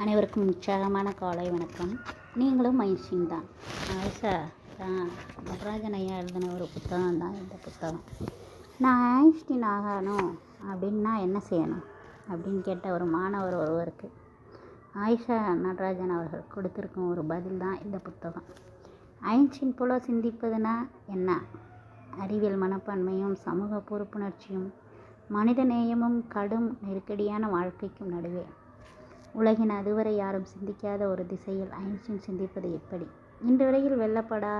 அனைவருக்கும் உற்சாகமான காலை வணக்கம். நீங்களும் ஐன்ஸ்டீன் தான். ஆயிஷா தான் நடராஜன் ஐயா எழுதின ஒரு புத்தகம் தான் இந்த புத்தகம். நான் ஐன்ஸ்டீன் ஆகணும் அப்படின்னா என்ன செய்யணும் அப்படின்னு கேட்ட ஒரு மாணவர் ஒருவருக்கு ஆயிஷா நடராஜன் அவர்கள் கொடுத்துருக்கும் ஒரு பதில் தான் இந்த புத்தகம். ஐன்ஸ்டீன் போல சிந்திப்பதுனா என்ன? அறிவியல் மனப்பான்மையும் சமூக பொறுப்புணர்ச்சியும் மனித நேயமும் கடும் நெருக்கடியான வாழ்க்கைக்கும் நடுவே உலகின் அதுவரை யாரும் சிந்திக்காத ஒரு திசையில் ஐன்ஸ்டீன் சிந்திப்பது எப்படி? இன்று வரையில் வெல்லப்படா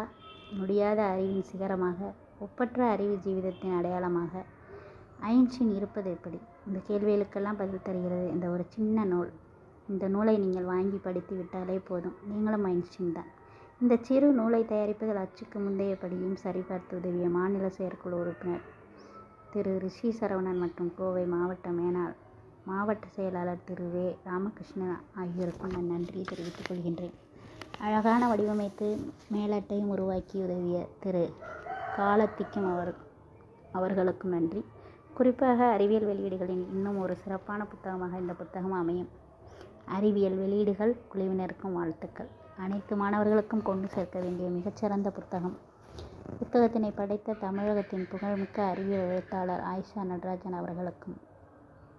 முடியாத அறிவின் சிகரமாக, ஒப்பற்ற அறிவு ஜீவிதத்தின் அடையாளமாக ஐன்ஸ்டீன் இருப்பது எப்படி? இந்த கேள்விகளுக்கெல்லாம் பதில் தருகிறது இந்த ஒரு சின்ன நூல். இந்த நூலை நீங்கள் வாங்கி படித்து விட்டாலே போதும், நீங்களும் ஐன்ஸ்டீன் தான். இந்த சிறு நூலை தயாரிப்பதில் அச்சுக்கு முந்தைய படியும் சரிபார்த்து உதவிய மாநில செயற்குழு உறுப்பினர் திரு ரிஷி சரவணன் மற்றும் கோவை மாவட்ட செயலாளர் திரு வே ராமகிருஷ்ணன் ஆகியோருக்கும் நான் நன்றியை தெரிவித்துக் கொள்கின்றேன். அழகான வடிவமைத்து மேலட்டையும் உருவாக்கி உதவிய திரு காலத்திக்கும் அவர்களுக்கும் நன்றி. குறிப்பாக அறிவியல் வெளியீடுகளின் இன்னும் ஒரு சிறப்பான புத்தகமாக இந்த புத்தகம் அமையும். அறிவியல் வெளியீடுகள் குழுவினருக்கும் வாழ்த்துக்கள். அனைத்து மாணவர்களுக்கும் கொண்டு சேர்க்க வேண்டிய மிகச்சிறந்த புத்தகம். புத்தகத்தினை படைத்த தமிழகத்தின் புகழ்மிக்க அறிவியல் எழுத்தாளர் ஆயிஷா நடராஜன் அவர்களுக்கும்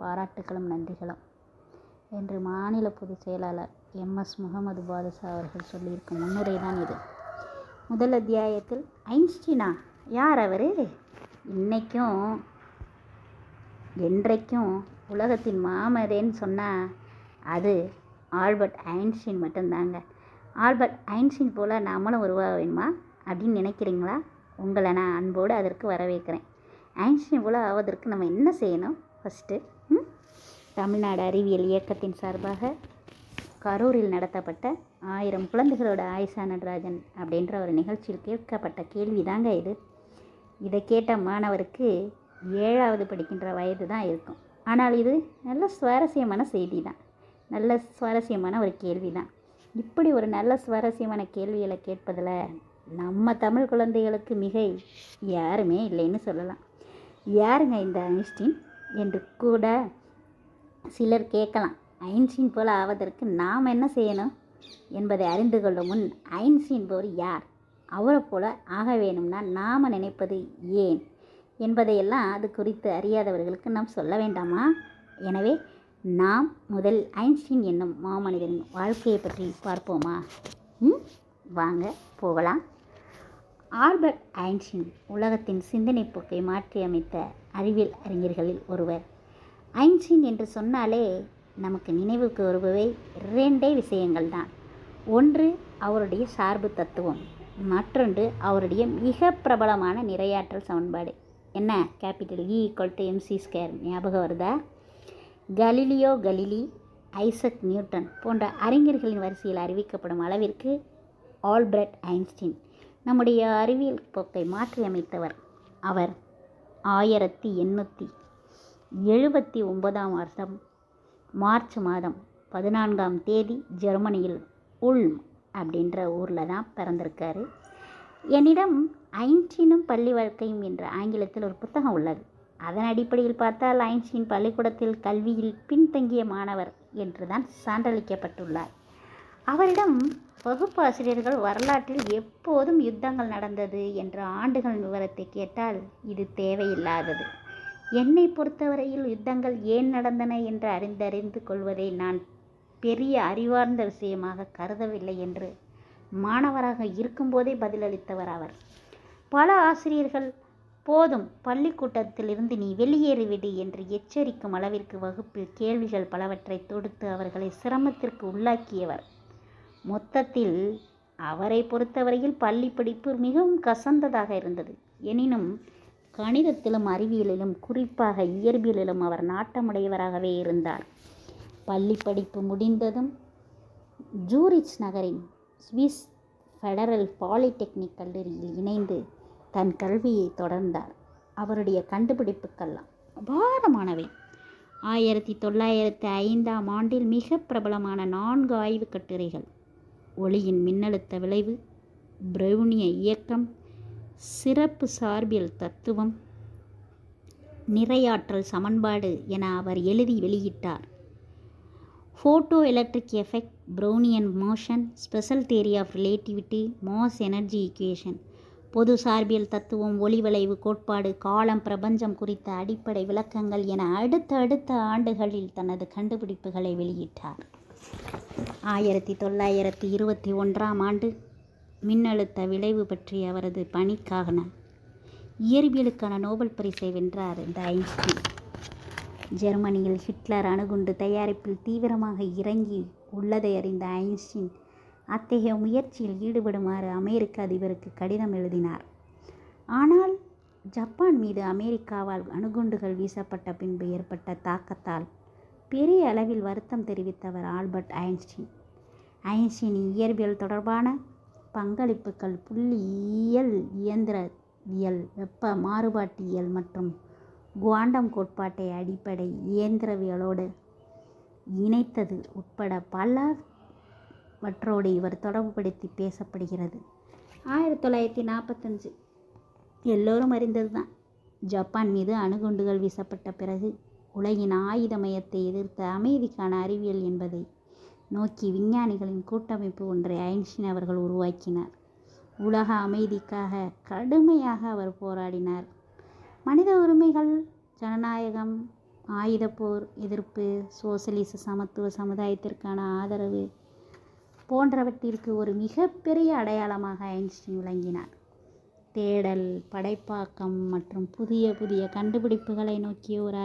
பாராட்டுகளும் நன்றிகளும் என்று மாநில பொதுச் செயலாளர் MS முகமது பாதுஷா அவர்கள் சொல்லியிருக்கும் முன்னுரை தான் இது. முதல் அத்தியாயத்தில் ஐன்ஸ்டீனா யார் அவர்? இன்னைக்கும் என்றைக்கும் உலகத்தின் மாமரேன்னு சொன்னால் அது ஆல்பர்ட் ஐன்ஸ்டீன் மட்டும்தாங்க. ஆல்பர்ட் ஐன்ஸ்டீன் போல் நாமளும் உருவாக வேணுமா அப்படின்னு நினைக்கிறீங்களா? உங்களை நான் அன்போடு அதற்கு வரவேற்கிறேன். ஐன்ஸ்டீன் போல் ஆவதற்கு நம்ம என்ன செய்யணும்? ஃபஸ்ட்டு தமிழ்நாடு அறிவியல் இயக்கத்தின் சார்பாக கரூரில் நடத்தப்பட்ட 1000 குழந்தைகளோட ஆயிஷா நடராஜன் அப்படின்ற ஒரு நிகழ்ச்சியில் கேட்கப்பட்ட கேள்வி தாங்க இது. இதை கேட்ட மாணவருக்கு 7வது படிக்கின்ற வயது தான் இருக்கும். ஆனால் இது நல்ல சுவாரஸ்யமான செய்தி தான், நல்ல சுவாரஸ்யமான ஒரு கேள்வி தான். இப்படி ஒரு நல்ல சுவாரஸ்யமான கேள்விகளை கேட்பதில் நம்ம தமிழ் குழந்தைகளுக்கு மிகை யாருமே இல்லைன்னு சொல்லலாம். யாருங்க இந்த ஐன்ஸ்டீன் என்று கூட சிலர் கேட்கலாம். ஐன்ஸ்டீன் போல் ஆவதற்கு நாம் என்ன செய்யணும் என்பதை அறிந்து கொள்ளும் முன் ஐன்ஸ்டீன் போல் யார், அவரை போல் ஆக வேணும்னா நாம் நினைப்பது ஏன் என்பதையெல்லாம் அது குறித்து அறியாதவர்களுக்கு நாம் சொல்ல வேண்டாமா? எனவே நாம் முதல் ஐன்ஸ்டீன் என்னும் மாமனிதனின் வாழ்க்கையை பற்றி பார்ப்போமா? வாங்க போகலாம். ஆல்பர்ட் ஐன்ஸ்டீன் உலகத்தின் சிந்தனை போக்கை மாற்றியமைத்த அறிவியல் அறிஞர்களில் ஒருவர். ஐன்ஸ்டீன் என்று சொன்னாலே நமக்கு நினைவுக்கு வருபவை 2 விஷயங்கள் தான். ஒன்று அவருடைய சார்பு தத்துவம், மற்றொன்று அவருடைய மிக பிரபலமான நிறையாற்றல் சமன்பாடு. என்ன? Capital E=mc². ஞாபகம் வருதா? கலீலியோ கலிலி, ஐசக் நியூட்டன் போன்ற அறிஞர்களின் வரிசையில் அறிவிக்கப்படும் அளவிற்கு ஆல்பர்ட் ஐன்ஸ்டீன் நம்முடைய அறிவியல் போக்கை மாற்றியமைத்தவர். அவர் 1879ஆம் வருடம் மார்ச் மாதம் 14ஆம் தேதி ஜெர்மனியில் உல்ம் அப்படின்ற ஊரில் தான் பிறந்திருக்காரு. என்னிடம் ஐன்ஸ்டீனும் பள்ளி வாழ்க்கையும் என்ற ஆங்கிலத்தில் ஒரு புத்தகம் உள்ளது. அதன் அடிப்படையில் பார்த்தால் ஐன்ஸ்டீன் பள்ளிக்கூடத்தில் கல்வியில் பின்தங்கிய மாணவர் என்று தான் சான்றளிக்கப்பட்டுள்ளார். அவரிடம் வகுப்பு ஆசிரியர்கள் வரலாற்றில் எப்போதும் யுத்தங்கள் நடந்தது என்ற ஆண்டுகளின் விவரத்தை கேட்டால் இது தேவையில்லாதது. என்னை பொறுத்தவரையில் யுத்தங்கள் ஏன் நடந்தன என்று அறிந்து கொள்வதை நான் பெரிய அறிவார்ந்த விஷயமாக கருதவில்லை என்று மாணவராக இருக்கும்போதே பதிலளித்தவர் அவர். பல ஆசிரியர்கள் போதும், பள்ளிக்கூட்டத்திலிருந்து நீ வெளியேறிவிடு என்று எச்சரிக்கும் அளவிற்கு வகுப்பில் கேள்விகள் பலவற்றை தொடுத்து அவர்களை சிரமத்திற்கு உள்ளாக்கியவர். மொத்தத்தில் அவரை பொறுத்தவரையில் பள்ளி படிப்பு மிகவும் கசந்ததாக இருந்தது. எனினும் கணிதத்திலும் அறிவியலிலும் குறிப்பாக இயற்பியலிலும் அவர் நாட்டமுடையவராகவே இருந்தார். பள்ளி படிப்பு முடிந்ததும் ஜூரிச் நகரின் ஸ்விஸ் ஃபெடரல் பாலிடெக்னிக் கல்லூரியில் இணைந்து தன் கல்வியை தொடர்ந்தார். அவருடைய கண்டுபிடிப்புக்கெல்லாம் அபாரமானவை. 1905ஆம் ஆண்டில் மிக பிரபலமான 4 ஆய்வு கட்டுரைகள், ஒளியின் மின்னழுத்த விளைவு, பிரவுனிய இயக்கம், சிறப்பு சார்பியல் தத்துவம், நிறையாற்றல் சமன்பாடு என அவர் எழுதி வெளியிட்டார். Photo electric effect, Brownian motion, special theory of relativity, mass energy equation, பொது சார்பியல் தத்துவம், ஒளிவளைவு கோட்பாடு, காலம், பிரபஞ்சம் குறித்த அடிப்படை விளக்கங்கள் என அடுத்த ஆண்டுகளில் தனது கண்டுபிடிப்புகளை வெளியிட்டார். 1921ஆம் ஆண்டு மின்னழுத்த விளைவு பற்றிய அவரது பணிக்காக இயற்பியலுக்கான நோபல் பரிசை வென்றார் இந்த ஐன்ஸ்டீன். ஜெர்மனியில் ஹிட்லர் அணுகுண்டு தயாரிப்பில் தீவிரமாக இறங்கி உள்ளதை அறிந்த ஐன்ஸ்டீன் அத்தகைய முயற்சியில் ஈடுபடுமாறு அமெரிக்க அதிபருக்கு கடிதம் எழுதினார். ஆனால் ஜப்பான் மீது அமெரிக்காவால் அணுகுண்டுகள் வீசப்பட்ட பின்பு ஏற்பட்ட தாக்கத்தால் பெரிய அளவில் வருத்தம் தெரிவித்தவர் ஆல்பர்ட் ஐன்ஸ்டீன். ஐன்ஸ்டீனின் இயற்பியல் தொடர்பான பங்களிப்புகள் புள்ளியியல், இயந்திரவியல், வெப்ப மாறுபாட்டியல் மற்றும் குவாண்டம் கோட்பாட்டை அடிப்படை இயந்திரவியலோடு இணைத்தது உட்பட பலவற்றோடு இவர் தொடர்புபடுத்தி பேசப்படுகிறது. 1945 எல்லோரும் அறிந்தது தான். ஜப்பான் மீது அணுகுண்டுகள் வீசப்பட்ட பிறகு உலகின் ஆயுத மயத்தை எதிர்த்த அமைதிக்கான அறிவியல் என்பதை நோக்கி விஞ்ஞானிகளின் கூட்டமைப்பு ஒன்றை ஐன்ஸ்டீன் அவர்கள் உருவாக்கினார். உலக அமைதிக்காக கடுமையாக அவர் போராடினார். மனித உரிமைகள், ஜனநாயகம், ஆயுதப்போர் எதிர்ப்பு, சோசலிச சமத்துவ சமுதாயத்திற்கான ஆதரவு போன்றவற்றிற்கு ஒரு மிகப்பெரிய அடையாளமாக ஐன்ஸ்டீன் விளங்கினார். தேடல், படைப்பாக்கம் மற்றும் புதிய கண்டுபிடிப்புகளை நோக்கிய ஒரு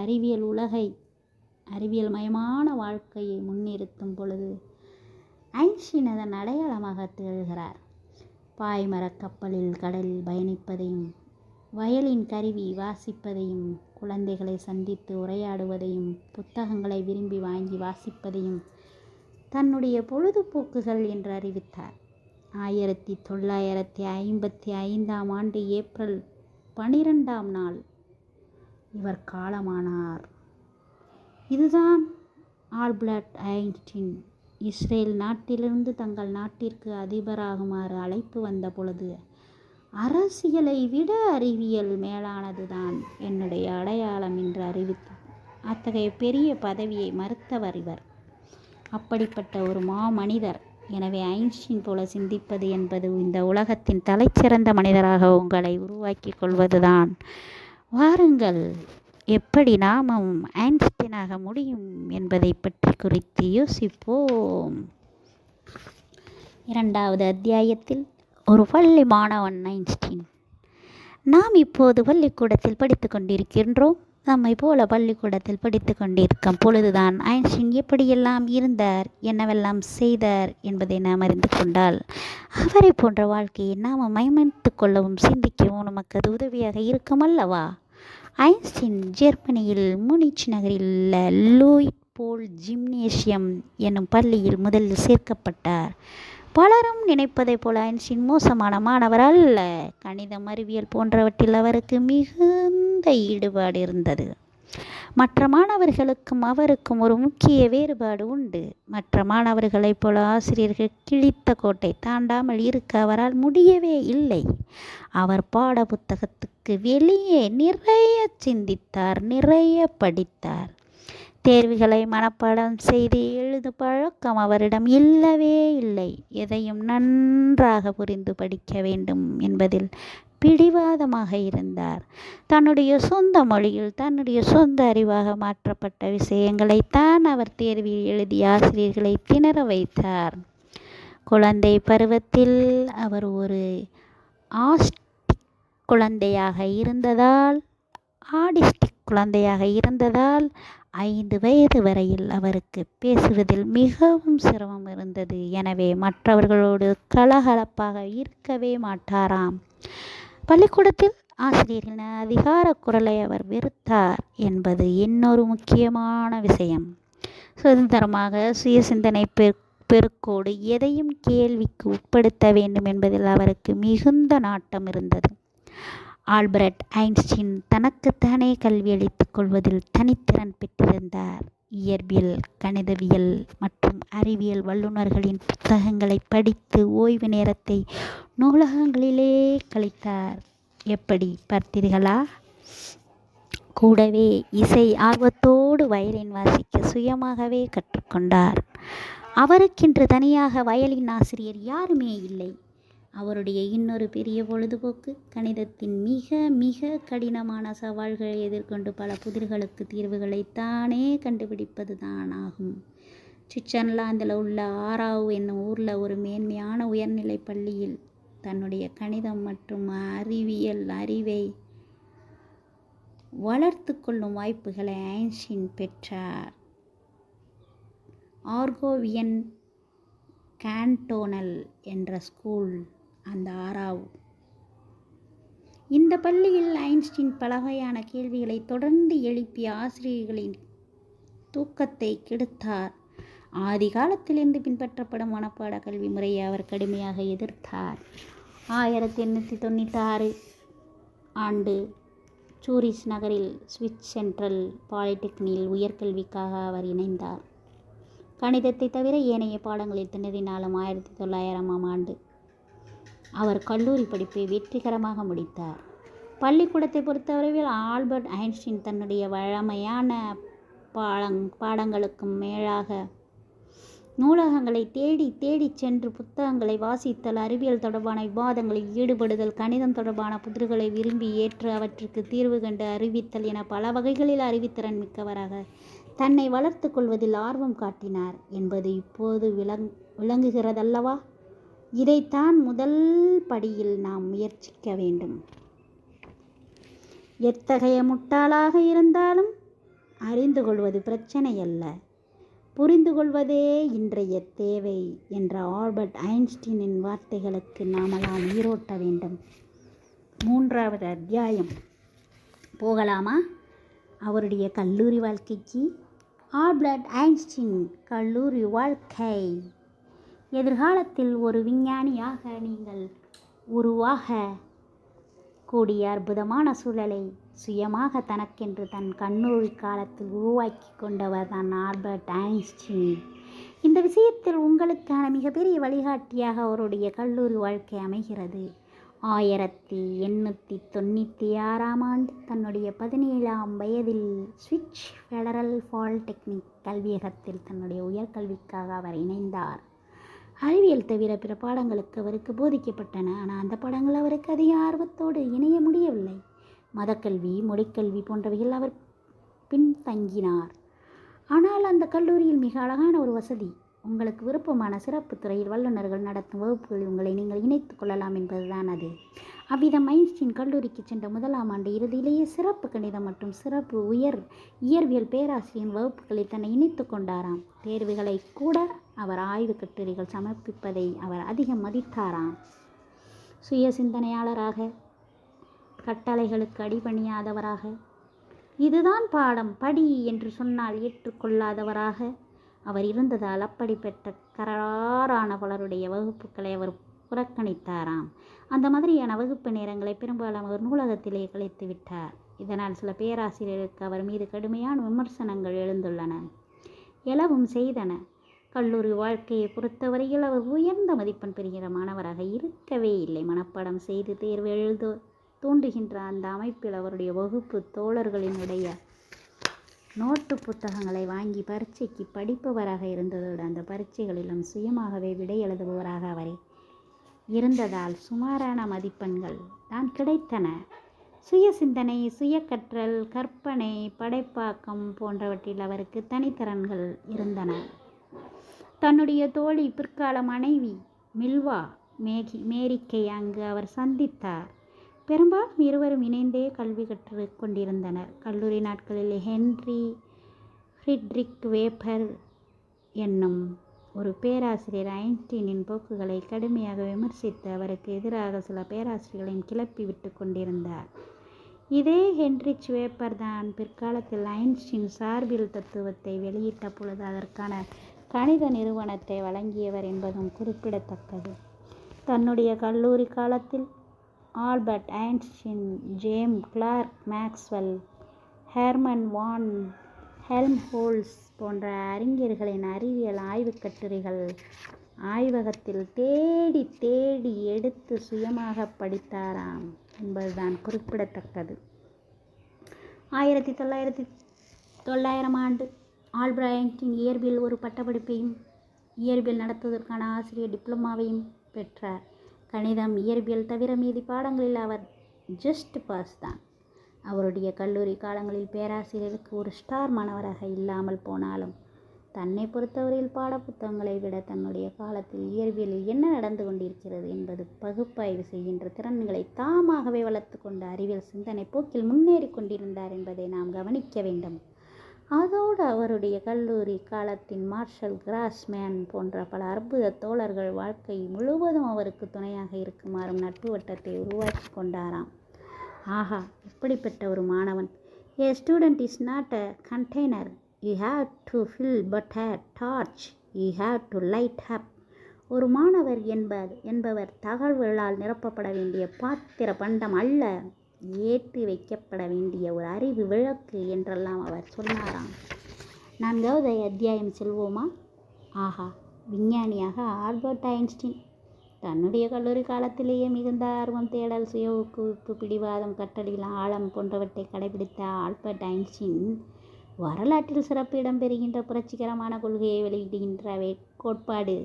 அறிவியல் மயமான வாழ்க்கையை முன்னிறுத்தும் பொழுது ஐன்ஸ்டீன் அதன் அடையாளமாக திகழ்கிறார். பாய்மரக் கப்பலில் கடலில் பயணிப்பதையும், வயலின் கருவி வாசிப்பதையும், குழந்தைகளை சந்தித்து உரையாடுவதையும், புத்தகங்களை விரும்பி வாங்கி வாசிப்பதையும் தன்னுடைய பொழுதுபோக்குகள் என்று அறிவித்தார். 1955ஆம் ஆண்டு ஏப்ரல் 12ஆம் நாள் இவர் காலமானார். இதுதான் ஆல்பர்ட் ஐன்ஸ்டீன் இஸ்ரேல் நாட்டிலிருந்து தங்கள் நாட்டிற்கு அதிபராகுமாறு அழைப்பு வந்த பொழுது, அரசியலை விட அறிவியல் மேலானதுதான் என்னுடைய அடையாளம் என்று அறிவித்தார். அத்தகைய பெரிய பதவியை மறுத்தவர் இவர். அப்படிப்பட்ட ஒரு மாமனிதர். எனவே ஐன்ஸ்டீன் போல சிந்திப்பது என்பது இந்த உலகத்தின் தலைச்சிறந்த மனிதராக உங்களை உருவாக்கி கொள்வதுதான். வாருங்கள், எப்படி நாமும் ஐன்ஸ்டீனாக முடியும் என்பதை பற்றி குறித்து யோசிப்போம். 2வது அத்தியாயத்தில் ஒரு பள்ளி மாணவன் ஐன்ஸ்டீன். நாம் இப்போது பள்ளிக்கூடத்தில் படித்து கொண்டிருக்கின்றோம். நம்மை போல பள்ளிக்கூடத்தில் படித்து கொண்டிருக்கும் பொழுதுதான் ஐன்ஸ்டீன் எப்படியெல்லாம் இருந்தார், என்னவெல்லாம் செய்தார் என்பதை நாம் அறிந்து கொண்டால் அவரை போன்ற வாழ்க்கையை நாம் மயமத்து கொள்ளவும் சிந்திக்கவும் நமக்கு அது உதவியாக இருக்கும் அல்லவா? ஐன்ஸ்டீன் ஜெர்மனியில் மூனிச் நகரில் உள்ள லூயிட் போல் ஜிம்னேசியம் என்னும் பள்ளியில் முதலில் சேர்க்கப்பட்டார். பலரும் நினைப்பதை போல ஐன்ஸ்டீன் மோசமான மாணவர் அல்ல. கணிதம், அறிவியல் போன்றவற்றில் அவருக்கு மிகுந்த ஈடுபாடு இருந்தது. மற்ற மாணவர்களுக்கும் அவருக்கும் ஒரு முக்கிய வேறுபாடு உண்டு. மற்ற மாணவர்களைப் போல ஆசிரியர்கள் கிழித்த கோட்டை தாண்டாமல் இருக்க அவரால் முடியவே இல்லை. அவர் பாட புத்தகத்துக்கு வெளியே நிறைய சிந்தித்தார், நிறைய படித்தார். தேர்வுகளை மனப்பாடம் செய்து எழுதும் பழக்கம் அவரிடம் இல்லவே இல்லை. எதையும் நன்றாக புரிந்து படிக்க வேண்டும் என்பதில் பிடிவாதமாக இருந்தார். தன்னுடைய சொந்த மொழியில் தன்னுடைய சொந்த அறிவாக மாற்றப்பட்ட விஷயங்களைத்தான் அவர் தேர்வில் எழுதி ஆசிரியர்களை திணற வைத்தார். குழந்தை பருவத்தில் அவர் ஒரு ஆடிஸ்டிக் குழந்தையாக இருந்ததால் 5 வயது வரையில் அவருக்கு பேசுவதில் மிகவும் சிரமம் இருந்தது. எனவே மற்றவர்களோடு கலகலப்பாக இருக்கவே மாட்டாராம். பள்ளிக்கூடத்தில் ஆசிரியரின் அதிகார குரலை அவர் வெறுத்தார் என்பது இன்னொரு முக்கியமான விஷயம். சுதந்திரமாக சுய சிந்தனை பெருக்கோடு எதையும் கேள்விக்கு உட்படுத்த வேண்டும் என்பதில் அவருக்கு மிகுந்த நாட்டம் இருந்தது. ஆல்பர்ட் ஐன்ஸ்டீன் தனக்குத்தானே கல்வி அளித்துக் கொள்வதில் தனித்திறன் பெற்றிருந்தார். இயற்பியல், கணிதவியல் மற்றும் அறிவியல் வல்லுநர்களின் புத்தகங்களை படித்து ஓய்வு நேரத்தை நூலகங்களிலே கழித்தார். எப்படி பார்த்தீர்களா? கூடவே இசை ஆர்வத்தோடு வயலின் வாசிக்க சுயமாகவே கற்றுக்கொண்டார். அவருக்கென்று தனியாக வயலின் ஆசிரியர் யாருமே இல்லை. அவருடைய இன்னொரு பெரிய பொழுதுபோக்கு கணிதத்தின் மிக மிக கடினமான சவால்களை எதிர்கொண்டு பல புதிர்களுக்கு தீர்வுகளை தானே கண்டுபிடிப்பது தான் ஆகும். சுவிட்சர்லாந்தில் உள்ள ஆராவ் என்னும் ஊரில் ஒரு மேன்மையான உயர்நிலை பள்ளியில் தன்னுடைய கணிதம் மற்றும் அறிவியல் அறிவை வளர்த்து கொள்ளும் வாய்ப்புகளை ஐன்ஸ்டீன் பெற்றார். ஆர்கோவியன் கேண்டோனல் என்ற ஸ்கூல் அந்த ஆராவ். இந்த பள்ளியில் ஐன்ஸ்டீன் பல வகையான கேள்விகளை தொடர்ந்து எழுப்பிய ஆசிரியர்களின் தூக்கத்தை கெடுத்தார். ஆதி காலத்திலிருந்து பின்பற்றப்படும் மனப்பாட கல்வி முறையை அவர் கடுமையாக எதிர்த்தார். 1896 ஆண்டு சூரிச் நகரில் சுவிஸ் சென்ட்ரல் பாலிடெக்னிக்கில் உயர்கல்விக்காக அவர் இணைந்தார். கணிதத்தை தவிர ஏனைய பாடங்களில் திணறினாலும் 1900 ஆண்டு அவர் கல்லூரி படிப்பை வெற்றிகரமாக முடித்தார். பள்ளிக்கூடத்தை பொறுத்தவரையில் ஆல்பர்ட் ஐன்ஸ்டீன் தன்னுடைய வழமையான பாடங்களுக்கும் மேலாக நூலகங்களை தேடி தேடி சென்று புத்தகங்களை வாசித்தல், அறிவியல் தொடர்பான விவாதங்களில் ஈடுபடுதல், கணிதம் தொடர்பான புதிர்களை விரும்பி ஏற்று அவற்றுக்கு தீர்வு கண்டு அறிவித்தல் என பல வகைகளில் அறிவித்திறன் மிக்கவராக தன்னை வளர்த்து கொள்வதில் ஆர்வம் காட்டினார் என்பது இப்போது விளங்குகிறதல்லவா? இதைத்தான் முதல் படியில் நாம் முயற்சிக்க வேண்டும். எத்தகைய முட்டாளாக இருந்தாலும் அறிந்து கொள்வது பிரச்சனையல்ல, புரிந்து கொள்வதே இன்றைய தேவை என்ற ஆல்பர்ட் ஐன்ஸ்டீனின் வார்த்தைகளுக்கு நாமெல்லாம் உயிரோட்ட வேண்டும். 3வது அத்தியாயம் போகலாமா? அவருடைய கல்லூரி வாழ்க்கைக்கு. ஆல்பர்ட் ஐன்ஸ்டீன் கல்லூரி வாழ்க்கை. எதிர்காலத்தில் ஒரு விஞ்ஞானியாக நீங்கள் உருவாக கூடிய அற்புதமான சூழலை சுயமாக தனக்கென்று தன் கல்லூரி காலத்தில் உருவாக்கி கொண்டவர் தான் ஆல்பர்ட் ஐன்ஸ்டீன். இந்த விஷயத்தில் உங்களுக்கான மிகப்பெரிய வழிகாட்டியாக அவருடைய கல்லூரி வாழ்க்கை அமைகிறது. 1896 ஆண்டு தன்னுடைய 17ஆம் வயதில் சுவிஸ் ஃபெடரல் பாலிடெக்னிக் கல்வியகத்தில் தன்னுடைய உயர்கல்விக்காக அவர் இணைந்தார். அறிவியல் தவிர பிற பாடங்களுக்கு அவருக்கு போதிக்கப்பட்டன. ஆனால் அந்த பாடங்கள் அவருக்கு அதிக ஆர்வத்தோடு இணைய முடியவில்லை. மதக்கல்வி, மொழிக்கல்வி போன்றவைகள் அவர் பின்தங்கினார். ஆனால் அந்த கல்லூரியில் மிக அழகான ஒரு வசதி, உங்களுக்கு விருப்பமான சிறப்பு துறையில் வல்லுநர்கள் நடத்தும் வகுப்புகளில் உங்களை நீங்கள் இணைத்துக் கொள்ளலாம் என்பதுதான் அது. அவ்விதம் ஐன்ஸ்டீன் கல்லூரிக்கு சென்ற 1ஆம் ஆண்டு இறுதியிலேயே சிறப்பு கணிதம் மற்றும் சிறப்பு இயற்பியல் பேராசிரியரின் வகுப்புகளில் தன்னை இணைத்து கொண்டாராம். தேர்வுகளை கூட அவர் ஆய்வு கட்டுரைகள் சமர்ப்பிப்பதை அவர் அதிகம் மதித்தாராம். சுய சிந்தனையாளராக, கட்டளைகளுக்கு அடிபணியாதவராக, இதுதான் பாடம் படி என்று சொன்னால் ஏற்றுக்கொள்ளாதவராக அவர் இருந்ததால் அப்படிப்பட்ட கராரான பலருடைய வகுப்புகளை அவர் புறக்கணித்தாராம். அந்த மாதிரியான வகுப்பு நேரங்களை பெரும்பாலும் அவர் நூலகத்திலே கழித்து விட்டார். இதனால் சில பேராசிரியருக்கு அவர் மீது கடுமையான விமர்சனங்கள் எழவும் செய்தன. கல்லூரி வாழ்க்கையை பொறுத்தவரையில் அவர் உயர்ந்த மதிப்பெண் பெறுகிற மாணவராக இருக்கவே இல்லை. மனப்பாடம் செய்து தேர்வு எழுத தூண்டுகின்ற அந்த அமைப்பில் அவருடைய வகுப்பு தோழர்களினுடைய நோட்டு புத்தகங்களை வாங்கி பரீட்சைக்கு படிப்பவராக இருந்ததோடு அந்த பரீட்சைகளிலும் சுயமாகவே விடை எழுதுபவராக அவரே இருந்ததால் சுமாரான மதிப்பெண்கள் தான் கிடைத்தன. சுய சிந்தனை, சுய கற்றல், கற்பனை, படைப்பாக்கம் போன்றவற்றில் அவருக்கு தனித்திறன்கள் இருந்தன. தன்னுடைய தோழி, பிற்கால மனைவி மில்வா மேரிக்கை அங்கு அவர் சந்தித்தார். பெரும்பாலும் இருவரும் இணைந்தே கல்வி கற்று கொண்டிருந்தனர். கல்லூரி நாட்களில் ஹென்றி ஃப்ரிட்ரிக் வேப்பர் என்னும் ஒரு பேராசிரியர் ஐன்ஸ்டீனின் போக்குகளை கடுமையாக விமர்சித்து அவருக்கு எதிராக சில பேராசிரியர்களையும் கிளப்பி விட்டு கொண்டிருந்தார். இதே ஹென்ரிச் வேப்பர் தான் பிற்காலத்தில் ஐன்ஸ்டீன் சார்பியல் தத்துவத்தை வெளியிட்ட பொழுது அதற்கான கணித நிறுவனத்தை வழங்கியவர் என்பதும் குறிப்பிடத்தக்கது. தன்னுடைய கல்லூரி காலத்தில் Albert Einstein, James Clerk Maxwell, Hermann von Helmholtz போன்ற அறிஞர்களின் அறிவியல் ஆய்வுக் கட்டுரைகள் ஆய்வகத்தில் தேடி தேடி எடுத்து சுயமாக படித்தாராம் என்பதுதான் குறிப்பிடத்தக்கது. 1900 ஆண்டு ஆல்பர்ட் ஐன்ஸ்டீன் இயற்பியல் ஒரு பட்டப்படிப்பையும் இயற்பியல் நடத்துவதற்கான ஆசிரியர் டிப்ளமாவையும் பெற்றார். கணிதம், இயற்பியல் தவிர மீதி பாடங்களில் அவர் ஜஸ்ட் பாஸ் தான். அவருடைய கல்லூரி காலங்களில் பேராசிரியருக்கு ஒரு ஸ்டார் மாணவராக இல்லாமல் போனாலும் தன்னை பொறுத்தவரையில் பாடப்புத்தகங்களை விட தன்னுடைய காலத்தில் இயற்பியலில் என்ன நடந்து கொண்டிருக்கிறது என்பது பகுப்பாய்வு செய்கின்ற திறன்களை தாமாகவே வளர்த்து கொண்ட அறிவியல் சிந்தனை போக்கில் முன்னேறி கொண்டிருந்தார் என்பதை நாம் கவனிக்க வேண்டும். அதோடு அவருடைய கல்லூரி காலத்தின் மார்ஷல் கிராஸ்மேன் போன்ற பல அற்புத தோழர்கள் வாழ்க்கை முழுவதும் அவருக்கு துணையாக இருக்குமாறும் நட்பு வட்டத்தை உருவாக்கி கொண்டாராம். ஆஹா, இப்படிப்பட்ட ஒரு மாணவன்! A student is not a container you have to fill but a torch you have to light up. ஒரு மாணவர் என்பவர் தகவல்களால் நிரப்பப்பட வேண்டிய பாத்திர பண்டம் அல்ல, ஏற்றி வைக்கப்பட வேண்டிய ஒரு அறிவு விளக்கு என்றெல்லாம் அவர் சொன்னாராம். 4வது அத்தியாயம் செல்வோமா? ஆஹா, விஞ்ஞானியாக ஆல்பர்ட் ஐன்ஸ்டீன். தன்னுடைய கல்லூரி காலத்திலேயே மிகுந்த ஆர்வம், தேடல், சுய ஊக்குவிப்பு, பிடிவாதம், கற்றலில் ஆழம் போன்றவற்றை கடைபிடித்த ஆல்பர்ட் ஐன்ஸ்டீன் வரலாற்றில் சிறப்பு இடம் பெறுகின்ற புரட்சிகரமான கொள்கையை வெளியிடுகின்ற கோட்பாடு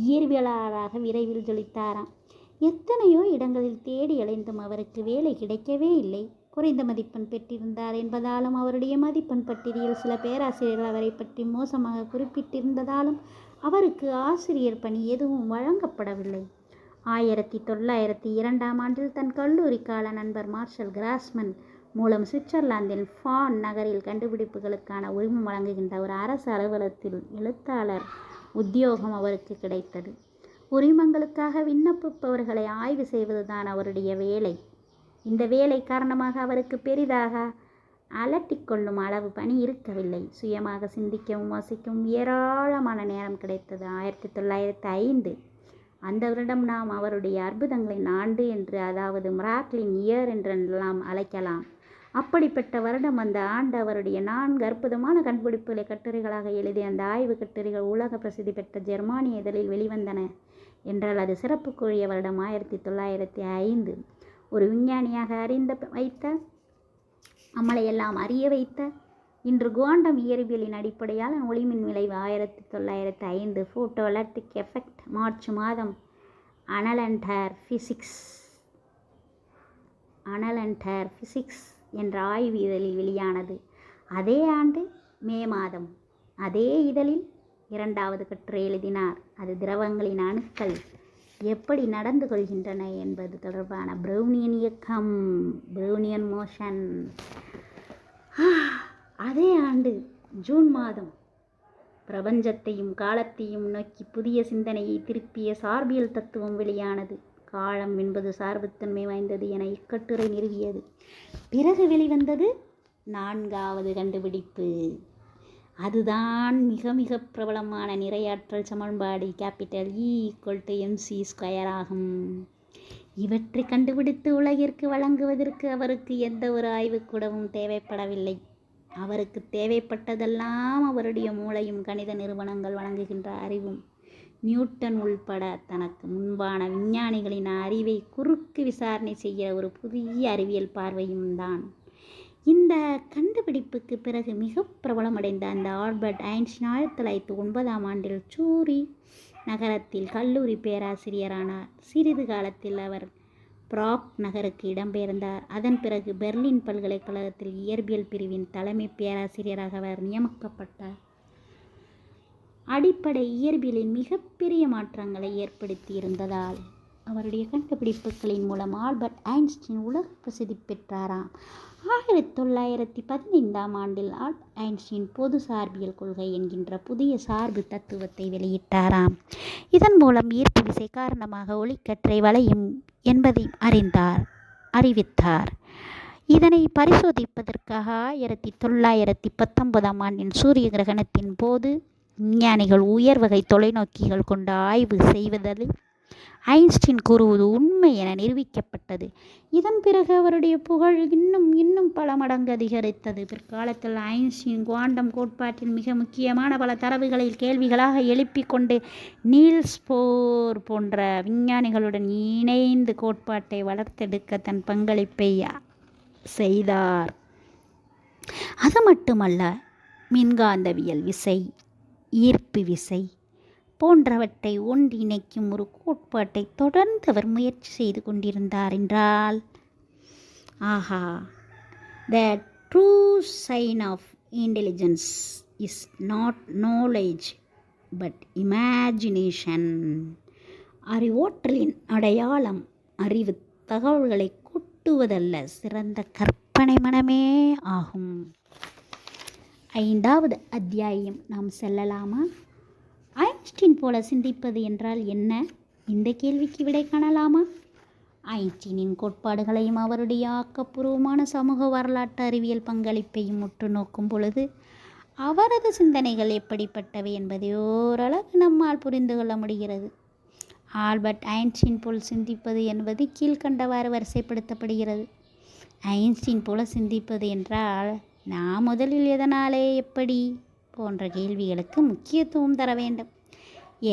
இயற்பியலாளராக விரைவில் ஜொலித்தாராம். எத்தனையோ இடங்களில் தேடி அலைந்தும் அவருக்கு வேலை கிடைக்கவே இல்லை. குறைந்த மதிப்பெண் பெற்றிருந்தார் என்பதாலும் அவருடைய மதிப்பெண் பட்டியலில் சில பேராசிரியர்கள் அவரை பற்றி மோசமாக குறிப்பிட்டிருந்ததாலும் அவருக்கு ஆசிரியர் பணி எதுவும் வழங்கப்படவில்லை. 1902 ஆண்டில் தன் கல்லூரி கால நண்பர் மார்ஷல் கிராஸ்மன் மூலம் சுவிட்சர்லாந்தின் ஃபான் நகரில் கண்டுபிடிப்புகளுக்கான உரிமம் வழங்குகின்ற ஒரு அரசு அலுவலகத்தில் எழுத்தாளர் உத்தியோகம் அவருக்கு கிடைத்தது. உரிமங்களுக்காக விண்ணப்பிப்பவர்களை ஆய்வு செய்வதுதான் அவருடைய வேலை. இந்த வேலை காரணமாக அவருக்கு பெரிதாக அலட்டிக்கொள்ளும் அளவு பணி இருக்கவில்லை. சுயமாக சிந்திக்கவும் வாசிக்கவும் ஏராளமான நேரம் கிடைத்தது. 1905 அந்த வருடம் நாம் அவருடைய அற்புதங்களின் ஆண்டு என்று, அதாவது மிராக்கிளின் இயர் என்றெல்லாம் அழைக்கலாம். அப்படிப்பட்ட வருடம். அந்த ஆண்டு அவருடைய 4 அற்புதமான கண்டுபிடிப்புகளை கட்டுரைகளாக எழுதிய அந்த ஆய்வு கட்டுரைகள் உலக பிரசித்தி பெற்ற ஜெர்மானிய இதழில் வெளிவந்தன என்றால் அது சிறப்புக்குரிய வருடம் 1905. ஒரு விஞ்ஞானியாக வைத்த நம்மளையெல்லாம் அறிய வைத்த இன்று குவாண்டம் இயற்பியலின் அடிப்படையால் ஒளிமின் விளைவு 1905 ஃபோட்டோ எலக்ட்ரிக் எஃபெக்ட் மார்ச் மாதம் அனலண்டர் ஃபிசிக்ஸ் என்ற ஆய்வு இதழில் வெளியானது. அதே ஆண்டு மே மாதம் அதே இதழில் 2வது கட்டுரை எழுதினார். அது திரவங்களின் அணுக்கள் எப்படி நடந்து கொள்கின்றன என்பது தொடர்பான ப்ரௌனியன் இயக்கம், ப்ரௌனியன் மோஷன். அதே ஆண்டு ஜூன் மாதம் பிரபஞ்சத்தையும் காலத்தையும் நோக்கி புதிய சிந்தனையை திருப்பிய சார்பியல் தத்துவம் வெளியானது. காலம் என்பது சார்புத்தன்மை வாய்ந்தது என இக்கட்டுரை நிறுவியது. பிறகு வெளிவந்தது 4வது கண்டுபிடிப்பு. அதுதான் மிக மிக பிரபலமான நிறையாற்றல் சமன்பாடு E=mc² ஆகும். இவற்றை கண்டுபிடித்து உலகிற்கு வழங்குவதற்கு அவருக்கு எந்த ஒரு ஆய்வுக்கூடமும் தேவைப்படவில்லை. அவருக்கு தேவைப்பட்டதெல்லாம் அவருடைய மூளையும் கணித நிறுவனங்கள் வழங்குகின்ற அறிவும், நியூட்டன் உள்பட தனக்கு முன்பான விஞ்ஞானிகளின் அறிவை குறுக்கு விசாரணை செய்ய ஒரு புதிய அறிவியல் பார்வையும் தான். இந்த கண்டுபிடிப்புக்கு பிறகு மிக பிரபலமடைந்த அந்த ஆல்பர்ட் ஐன்ஸ்டீன் 1909 ஆண்டில் சூரி நகரத்தில் கல்லூரி பேராசிரியரானார். சிறிது காலத்தில் அவர் பிராக் நகருக்கு இடம்பெயர்ந்தார். அதன் பிறகு பெர்லின் பல்கலைக்கழகத்தில் இயற்பியல் பிரிவின் தலைமை பேராசிரியராக அவர் நியமிக்கப்பட்டார். அடிப்படை இயற்பியலின் மிகப்பெரிய மாற்றங்களை ஏற்படுத்தி இருந்ததால் அவருடைய கண்டுபிடிப்புகளின் மூலம் ஆல்பர்ட் ஐன்ஸ்டீன் உலக பிரசித்தி பெற்றாராம். 1915 ஆண்டில் ஆல்பர்ட் ஐன்ஸ்டீன் பொது சார்பியல் கொள்கை என்கின்ற புதிய சார்பு தத்துவத்தை வெளியிட்டாராம். இதன் மூலம் ஈர்ப்பு விசை காரணமாக ஒளிக்கற்றை வளையும் என்பதை அறிவித்தார். இதனை பரிசோதிப்பதற்காக 1919 ஆண்டின் சூரிய கிரகணத்தின் போது விஞ்ஞானிகள் உயர்வகை தொலைநோக்கிகள் கொண்டு ஆய்வு செய்வதில் ஐன்ஸ்டீன் கூறுவது உண்மை என நிரூபிக்கப்பட்டது. இதன் பிறகு அவருடைய புகழ் இன்னும் பல மடங்கு அதிகரித்தது. பிற்காலத்தில் ஐன்ஸ்டீன் குவாண்டம் கோட்பாட்டில் மிக முக்கியமான பல தரவுகளை கேள்விகளாக எழுப்பிக் கொண்டு நீல்ஸ் போர் போன்ற விஞ்ஞானிகளுடன் இணைந்து கோட்பாட்டை வளர்த்தெடுக்க தன் பங்களிப்பை செய்தார். அது மட்டுமல்ல, மின்காந்தவியல் விசை, ஈர்ப்பு விசை போன்றவற்றை ஒன்றிணைக்கும் ஒரு கோட்பாட்டை தொடர்ந்து அவர் முயற்சி செய்து கொண்டிருந்தார் என்றால், ஆஹா, the true sign of intelligence is not knowledge but imagination. அறிவோற்றலின் அடையாளம் அறிவு தகவல்களை கொட்டுவதல்ல, சிறந்த கற்பனை மனமே ஆகும். 5வது அத்தியாயம் நாம் செல்லலாமா? ஐன்ஸ்டீன் போல சிந்திப்பது என்றால் என்ன? இந்த கேள்விக்கு விடை காணலாமா? ஐன்ஸ்டீனின் கோட்பாடுகளையும் அவருடைய ஆக்கப்பூர்வமான சமூக வரலாற்று அறிவியல் பங்களிப்பையும் உற்று நோக்கும் பொழுது அவரது சிந்தனைகள் எப்படிப்பட்டவை என்பதை ஓரளவு நம்மால் புரிந்து கொள்ள முடிகிறது. ஆல்பர்ட் ஐன்ஸ்டீன் போல் சிந்திப்பது என்பது கீழ்கண்டவாறு வரிசைப்படுத்தப்படுகிறது. ஐன்ஸ்டீன் போல சிந்திப்பது என்றால் நாம் முதலில் எதனாலே, எப்படி போன்ற கேள்விகளுக்கு முக்கியத்துவம் தர வேண்டும்.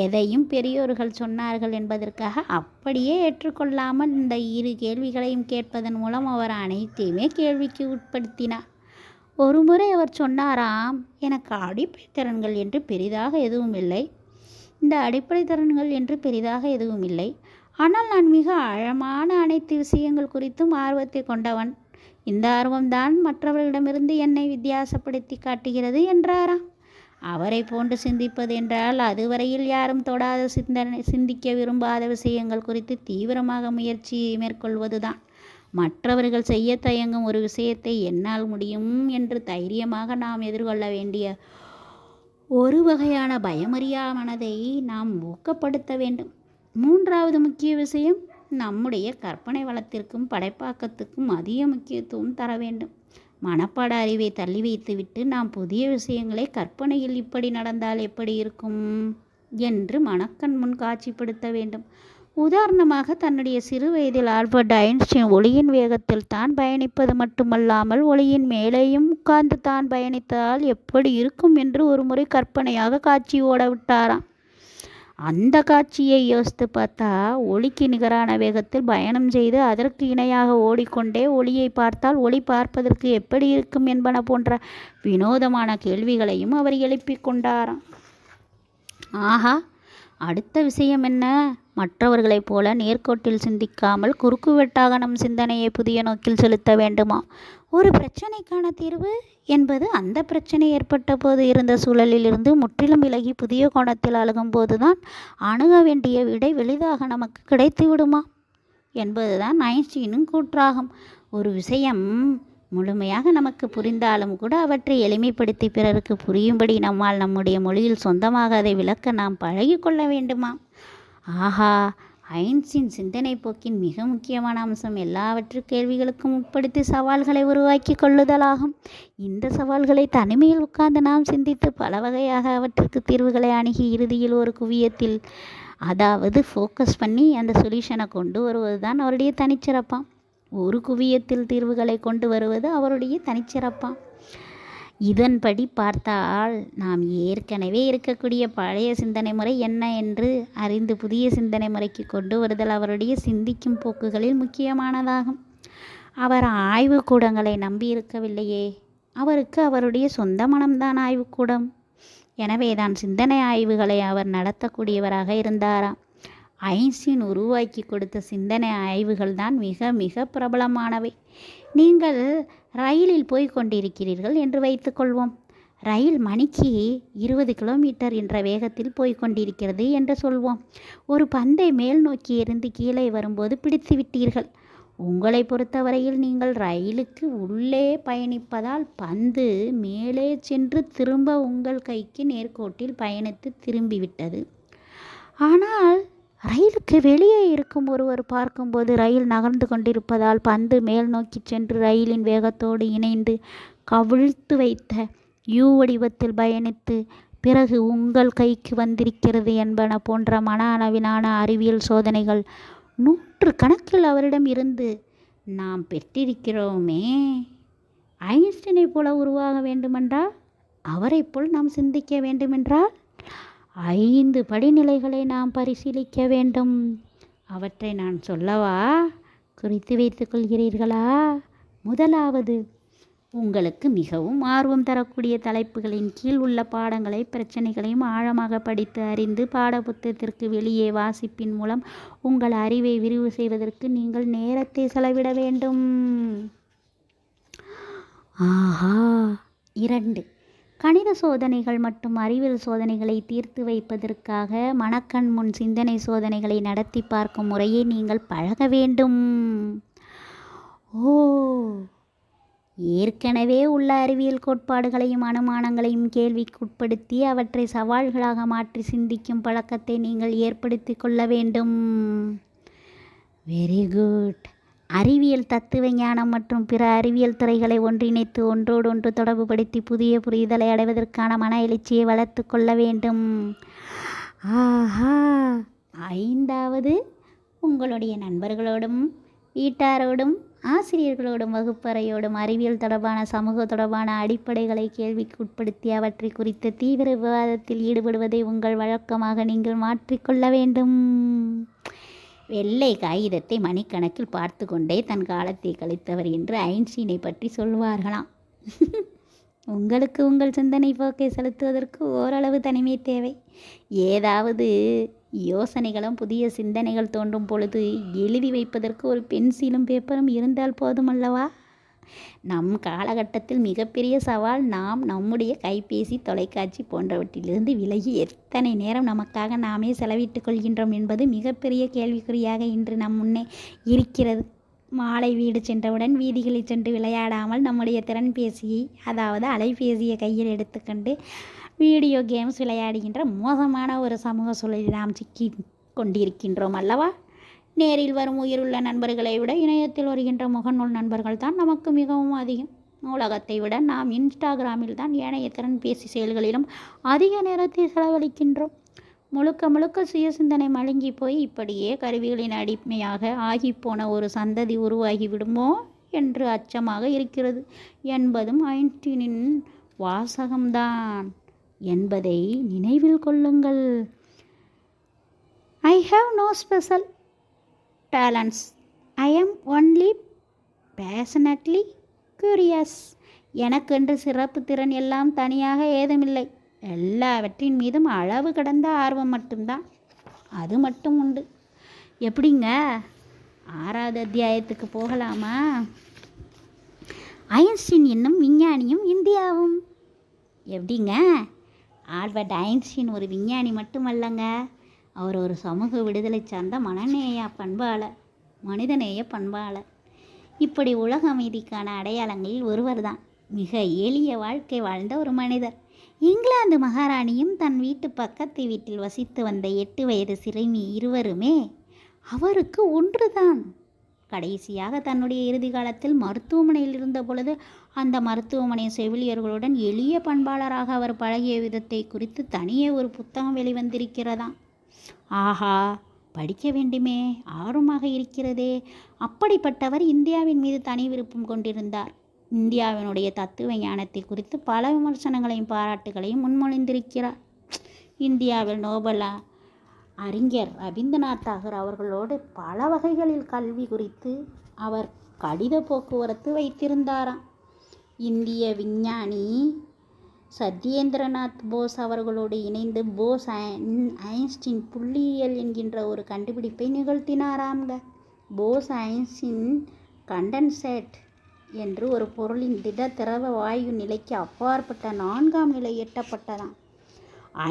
எதையும் பெரியோர்கள் சொன்னார்கள் என்பதற்காக அப்படியே ஏற்றுக்கொள்ளாமல் இந்த இரு கேள்விகளையும் கேட்பதன் மூலம் அவர் அனைத்தையுமே கேள்விக்கு உட்படுத்தினார். ஒருமுறை அவர் சொன்னாராம், எனக்கு அடிப்படை திறன்கள் என்று பெரிதாக எதுவும் இல்லை. இந்த அடிப்படை திறன்கள் என்று பெரிதாக எதுவும் இல்லை. ஆனால் நான் மிக ஆழமான அனைத்து விஷயங்கள் குறித்தும் ஆர்வத்தை கொண்டவன். இந்த ஆர்வம்தான் மற்றவர்களிடமிருந்து என்னை வித்தியாசப்படுத்தி காட்டுகிறது என்றாராம். அவரை போன்று சிந்திப்பது என்றால் அதுவரையில் யாரும் தொடாத சிந்திக்க விரும்பாத விஷயங்கள் குறித்து தீவிரமாக முயற்சி மேற்கொள்வதுதான். மற்றவர்கள் செய்ய தயங்கும் ஒரு விஷயத்தை என்னால் முடியும் என்று தைரியமாக நாம் எதிர்கொள்ள வேண்டிய ஒரு வகையான பயமறியா மனதை நாம் ஊக்கப்படுத்த வேண்டும். 3வது முக்கிய விஷயம், நம்முடைய கற்பனை வளத்திற்கும் படைப்பாக்கத்துக்கும் அதிக முக்கியத்துவம் தர வேண்டும். மனப்பாட அறிவை தள்ளி வைத்துவிட்டு நாம் புதிய விஷயங்களை கற்பனையில் இப்படி நடந்தால் எப்படி இருக்கும் என்று மனக்கண் முன் காட்சிப்படுத்த வேண்டும். உதாரணமாக, தன்னுடைய சிறு வயதில் ஆல்பர்ட் ஐன்ஸ்டீன் ஒளியின் வேகத்தில் தான் பயணிப்பது மட்டுமல்லாமல் ஒளியின் மேலேயும் உட்கார்ந்து தான் பயணித்தால் எப்படி இருக்கும் என்று ஒரு முறை கற்பனையாக காட்சி ஓட விட்டாராம். அந்த காட்சியை யோசித்து பார்த்தா, ஒளிக்கு நிகரான வேகத்தில் பயணம் செய்து அதற்கு இணையாக ஓடிக்கொண்டே ஒளியை பார்த்தால் ஒளி பார்ப்பதற்கு எப்படி இருக்கும் என்பன போன்ற வினோதமான கேள்விகளையும் அவர் எழுப்பிக் கொண்டாராம். ஆஹா, அடுத்த விஷயம் என்ன? மற்றவர்களைப் போல நேர்கோட்டில் சிந்திக்காமல் குறுக்குவெட்டாக நம் சிந்தனையை புதிய நோக்கில் செலுத்த வேண்டுமா? ஒரு பிரச்சனைக்கான தீர்வு என்பது அந்த பிரச்சனை ஏற்பட்ட போது இருந்த சூழலிலிருந்து முற்றிலும் விலகி புதிய கோணத்தில் அணுகும் போதுதான் அணுக வேண்டிய விடை எளிதாக நமக்கு கிடைத்து விடுமா என்பதுதான் ஐன்ஸ்டீனின் கூற்றாகும். ஒரு விஷயம் முழுமையாக நமக்கு புரிந்தாலும் கூட அவற்றை எளிமைப்படுத்தி பிறருக்கு புரியும்படி நம்மால் நம்முடைய மொழியில் சொந்தமாக அதை விளக்க நாம் பழகி கொள்ள வேண்டுமா? ஆஹா, ஐன்ஸ்டீன் சிந்தனை போக்கின் மிக முக்கியமான அம்சம் எல்லாவற்று கேள்விகளுக்கும் உட்படுத்தி சவால்களை உருவாக்கி கொள்ளுதலாகும். இந்த சவால்களை தனிமையில் உட்கார்ந்து நாம் சிந்தித்து பல வகையாக அவற்றிற்கு தீர்வுகளை அணுகி இறுதியில் ஒரு குவியத்தில், அதாவது ஃபோக்கஸ் பண்ணி அந்த சொல்யூஷனை கொண்டு வருவது தான் அவருடைய தனிச்சிறப்பாம். ஒரு குவியத்தில் தீர்வுகளை கொண்டு வருவது அவருடைய தனிச்சிறப்பாம். இதன்படி பார்த்தால் நாம் ஏற்கனவே இருக்கக்கூடிய பழைய சிந்தனை முறை என்ன என்று அறிந்து புதிய சிந்தனை முறைக்கு கொண்டு வருதல் அவருடைய சிந்திக்கும் போக்குகளில் முக்கியமானதாகும். அவர் ஆய்வுக்கூடங்களை நம்பி இருக்கவில்லையே, அவருக்கு அவருடைய சொந்த மனம்தான் ஆய்வுக்கூடம். எனவே தான் சிந்தனை ஆய்வுகளை அவர் நடத்தக்கூடியவராக இருந்தாராம். ஐன்ஸ்டீன் உருவாக்கி கொடுத்த சிந்தனை ஆய்வுகள் தான் மிக மிக பிரபலமானவை. நீங்கள் ரயிலில் போய் கொண்டிருக்கிறீர்கள் என்று வைத்துக்கொள்வோம். ரயில் மணிக்கு 20 கிலோமீட்டர் என்ற வேகத்தில் போய்கொண்டிருக்கிறது என்று சொல்வோம். ஒரு பந்தை மேல் நோக்கி எறிந்து கீழே வரும்போது பிடித்து விட்டீர்கள். உங்களை பொறுத்தவரையில் நீங்கள் ரயிலுக்கு உள்ளே பயணிப்பதால் பந்து மேலே சென்று திரும்ப உங்கள் கைக்கு நேர்கோட்டில் பயணித்து திரும்பிவிட்டது. ஆனால் ரயிலுக்கு வெளியே இருக்கும் ஒருவர் பார்க்கும்போது ரயில் நகர்ந்து கொண்டிருப்பதால் பந்து மேல் நோக்கி சென்று ரயிலின் வேகத்தோடு இணைந்து கவிழ்த்து வைத்த யூ வடிவத்தில் பயணித்து பிறகு உங்கள் கைக்கு வந்திருக்கிறது என்பன போன்ற மன அளவிலான அறிவியல் சோதனைகள் 100 கணக்கில் அவரிடம் இருந்து நாம் பெற்றிருக்கிறோமே. ஐன்ஸ்டீனை போல உருவாக வேண்டுமென்றால், அவரை போல் நாம் சிந்திக்க வேண்டுமென்றால் 5 படிநிலைகளை நாம் பரிசீலிக்க வேண்டும். அவற்றை நான் சொல்லவா? குறித்து வைத்துக் கொள்கிறீர்களா? முதலாவது, உங்களுக்கு மிகவும் ஆர்வம் தரக்கூடிய தலைப்புகளின் கீழ் உள்ள பாடங்களை பிரச்சனைகளையும் ஆழமாக படித்து அறிந்து பாடப்புத்தகத்திற்கு வெளியே வாசிப்பின் மூலம் உங்கள் அறிவை விரிவு செய்வதற்கு நீங்கள் நேரத்தை செலவிட வேண்டும். ஆஹா. 2. கணித சோதனைகள் மற்றும் அறிவியல் சோதனைகளை தீர்த்து வைப்பதற்காக மனக்கண் முன் சிந்தனை சோதனைகளை நடத்தி பார்க்கும் முறையை நீங்கள் பழக வேண்டும். ஓ. ஏற்கனவே உள்ள அறிவியல் கோட்பாடுகளையும் அனுமானங்களையும் கேள்விக்குட்படுத்தி அவற்றை சவால்களாக மாற்றி சிந்திக்கும் பழக்கத்தை நீங்கள் ஏற்படுத்தி கொள்ள வேண்டும். Very good. அறிவியல், தத்துவ ஞானம் மற்றும் பிற அறிவியல் துறைகளை ஒன்றிணைத்து ஒன்றோடொன்று தொடர்புபடுத்தி புதிய புரிதலை அடைவதற்கான மன எழுச்சியை வளர்த்து கொள்ள வேண்டும். ஆஹா. 5வது, உங்களுடைய நண்பர்களோடும் வீட்டாரோடும் ஆசிரியர்களோடும் வகுப்பறையோடும் அறிவியல் தொடர்பான சமூக தொடர்பான அடிப்படைகளை கேள்விக்கு உட்படுத்தி அவற்றை குறித்த தீவிர விவாதத்தில் ஈடுபடுவதை உங்கள் வழக்கமாக நீங்கள் மாற்றிக்கொள்ள வேண்டும். வெள்ளை காகிதத்தை மணிக்கணக்கில் பார்த்து கொண்டே தன் காலத்தை கழித்தவர் என்று ஐன்ஸ்டீனை பற்றி சொல்வார்களாம். உங்களுக்கு உங்கள் சிந்தனை போக்கை செலுத்துவதற்கு ஓரளவு தனிமை தேவை. ஏதாவது யோசனைகளும் புதிய சிந்தனைகள் தோன்றும் பொழுது எழுதி வைப்பதற்கு ஒரு பென்சிலும் பேப்பரும் இருந்தால் போதுமல்லவா? நம் காலகட்டத்தில் மிகப்பெரிய சவால் நாம் நம்முடைய கைபேசி, தொலைக்காட்சி போன்றவற்றிலிருந்து விலகி எத்தனை நேரம் நமக்காக நாமே செலவிட்டுக் கொள்கின்றோம் என்பது மிகப்பெரிய கேள்விக்குறியாக இன்று நம் முன்னே இருக்கிறது. மாலை வீடு சென்றவுடன் வீதிகளில் சென்று விளையாடாமல் நம்முடைய திறன்பேசியை, அதாவது அலைபேசியை கையில் எடுத்துக்கொண்டு வீடியோ கேம்ஸ் விளையாடுகின்ற மோசமான ஒரு சமூக சூழலில் நாம் சிக்கி கொண்டிருக்கின்றோம் அல்லவா? நேரில் வரும் உயிருள்ள நண்பர்களை விட இணையத்தில் வருகின்ற முகநூல் நண்பர்கள் தான் நமக்கு மிகவும் அதிகம். நூலகத்தை விட நாம் இன்ஸ்டாகிராமில் தான் ஏனைய திறன்பேசி செயல்களிலும் அதிக நேரத்தை செலவழிக்கின்றோம். முழுக்க முழுக்க சுய சிந்தனை மழுங்கி போய் இப்படியே கருவிகளின் அடிமையாக ஆகிப்போன ஒரு சந்ததி உருவாகிவிடுமோ என்று அச்சமாக இருக்கிறது என்பதும் ஐன்ஸ்டீனின் வாசகம்தான் என்பதை நினைவில் கொள்ளுங்கள். I have no special talents. I am only passionately curious. எனக்கென்று சிறப்பு திறன் எல்லாம் தனியாக ஏதுமில்லை. எல்லாவற்றின் மீதும் அளவு கடந்த ஆர்வம் மட்டும்தான். அது மட்டும் உண்டு. எப்படிங்க? 6வது அத்தியாயத்துக்கு போகலாமா? ஐன்ஸ்டீன் என்னும் விஞ்ஞானியும் இந்தியாவும். எப்படிங்க? ஆல்பர்ட் ஐன்ஸ்டீன் ஒரு விஞ்ஞானி மட்டுமல்லங்க, அவர் ஒரு சமூக விடுதலை சார்ந்த மனிதநேய பண்பாளர். இப்படி உலக அமைதிக்கான அடையாளங்களில் ஒருவர் தான். மிக எளிய வாழ்க்கை வாழ்ந்த ஒரு மனிதர். இங்கிலாந்து மகாராணியும் தன் வீட்டு பக்கத்து வீட்டில் வசித்து வந்த 8 வயது சிறுமி இருவருமே அவருக்கு ஒன்றுதான். கடைசியாக தன்னுடைய இறுதி காலத்தில் மருத்துவமனையில் இருந்த பொழுது அந்த மருத்துவமனை செவிலியர்களுடன் எளிய பண்பாளராக அவர் பழகிய விதத்தை குறித்து தனியே ஒரு புத்தகம் வெளிவந்திருக்கிறதாம். ஆஹா, படிக்க வேண்டுமே, ஆர்வமாக இருக்கிறதே. அப்படிப்பட்டவர் இந்தியாவின் மீது தனி விருப்பம் கொண்டிருந்தார். இந்தியாவினுடைய தத்துவ ஞானத்தை குறித்து பல விமர்சனங்களையும் பாராட்டுகளையும் முன்மொழிந்திருக்கிறார். இந்தியாவில் நோபல் அறிஞர் ரவீந்திரநாத் தாகூர் அவர்களோடு பல வகைகளில் கல்வி குறித்து அவர் கடித போக்குவரத்து வைத்திருந்தாராம். இந்திய விஞ்ஞானி சத்யேந்திரநாத் போஸ் அவர்களோடு இணைந்து போஸ் ஐன்ஸ்டீன் புள்ளியியல் என்கின்ற ஒரு கண்டுபிடிப்பை நிகழ்த்தினாராம்க. போஸ் ஐன்ஸ்டீன் கண்டன்சேட் என்று ஒரு பொருளின் திட திரவ வாயு நிலைக்கு அப்பாற்பட்ட 4ஆம் நிலை எட்டப்பட்டதாம்.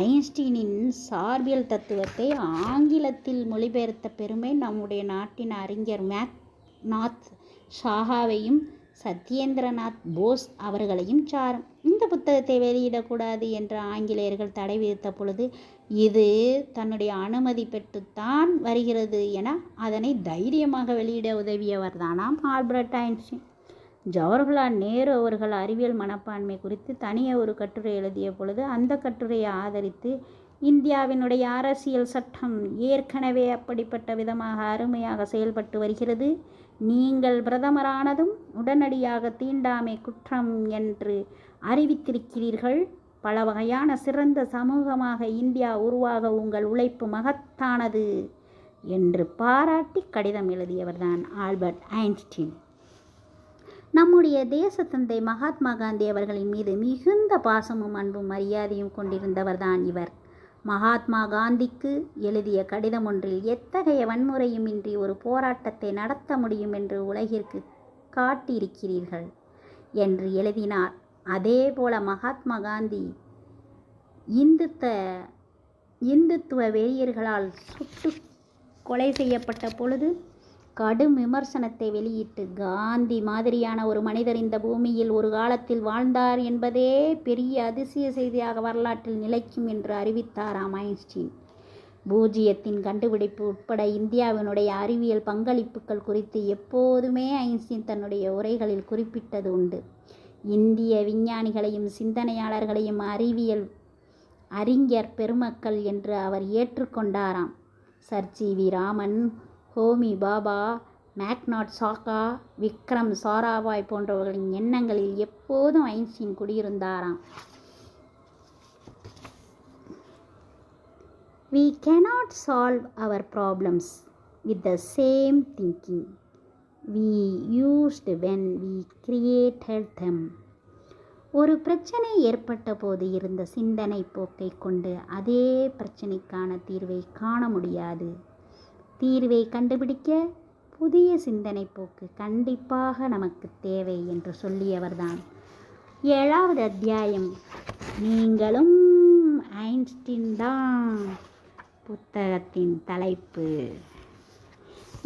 ஐன்ஸ்டீனின் சார்பியல் தத்துவத்தை ஆங்கிலத்தில் மொழிபெயர்த்த பெருமை நம்முடைய நாட்டின் அறிஞர் மேக்நாத் ஷாஹாவையும் சத்யேந்திரநாத் போஸ் அவர்களையும் சாரும். இந்த புத்தகத்தை வெளியிடக்கூடாது என்று ஆங்கிலேயர்கள் தடை விதித்த பொழுது இது தன்னுடைய அனுமதி பெற்றுத்தான் வருகிறது என அதனை தைரியமாக வெளியிட உதவியவர் தானாம் ஆல்பர்ட் ஐன்ஸ்டீன். ஜவஹர்லால் நேரு அவர்கள் அறிவியல் மனப்பான்மை குறித்து தனியே ஒரு கட்டுரை எழுதிய பொழுது அந்த கட்டுரையை ஆதரித்து இந்தியாவினுடைய அரசியல் சட்டம் ஏற்கனவே அப்படிப்பட்ட விதமாக அருமையாக செயல்பட்டு வருகிறது. நீங்கள் பிரதமரானதும் உடனடியாக தீண்டாமை குற்றம் என்று அறிவித்திருக்கிறீர்கள். பல வகையான சிறந்த சமூகமாக இந்தியா உருவாக உங்கள் உழைப்பு மகத்தானது என்று பாராட்டி கடிதம் எழுதியவர்தான் ஆல்பர்ட் ஐன்ஸ்டீன். நம்முடைய தேசத்தந்தை மகாத்மா காந்தி அவர்களின் மீது மிகுந்த பாசமும் அன்பும் மரியாதையும் கொண்டிருந்தவர்தான் இவர். மகாத்மா காந்திக்கு எழுதிய கடிதம் ஒன்றில் எத்தகைய வன்முறையும் இன்றி ஒரு போராட்டத்தை நடத்த முடியும் என்று உலகிற்கு காட்டியிருக்கிறீர்கள் என்று எழுதினார். அதேபோல மகாத்மா காந்தி இந்துத்துவ வெறியர்களால் சுட்டு கொலை செய்யப்பட்ட பொழுது கடும் விமர்சனத்தை வெளியிட்டு, காந்தி மாதிரியான ஒரு மனிதர் இந்த பூமியில் ஒரு காலத்தில் வாழ்ந்தார் என்பதே பெரிய அதிசய செய்தியாக வரலாற்றில் நிலைக்கும் என்று அறிவித்தாராம் ஐன்ஸ்டீன். பூஜ்ஜியத்தின் கண்டுபிடிப்பு உட்பட இந்தியாவினுடைய அறிவியல் பங்களிப்புகள் குறித்து எப்போதுமே ஐன்ஸ்டீன் தன்னுடைய உரைகளில் குறிப்பிட்டது உண்டு. இந்திய விஞ்ஞானிகளையும் சிந்தனையாளர்களையும் அறிஞர் பெருமக்கள் என்று அவர் ஏற்றுக்கொண்டாராம். Sir C V. ராமன், ஹோமி பாபா, மேக்னாட் சாகா, விக்ரம் சாராபாய் போன்றவர்களின் எண்ணங்களில் எப்போதும் ஐன்ஸ்டீன் குடியிருந்தாராம். We cannot solve our problems with the same thinking we used when we created them. ஒரு பிரச்சனை ஏற்பட்ட போது இருந்த சிந்தனை போக்கை கொண்டு அதே பிரச்சனைக்கான தீர்வை காண முடியாது. தீர்வை கண்டுபிடிக்க புதிய சிந்தனை போக்கு கண்டிப்பாக நமக்கு தேவை என்று சொல்லியவர்தான் 7வது அத்தியாயம் நீங்களும் ஐன்ஸ்டீன் தான் புத்தகத்தின் தலைப்பு.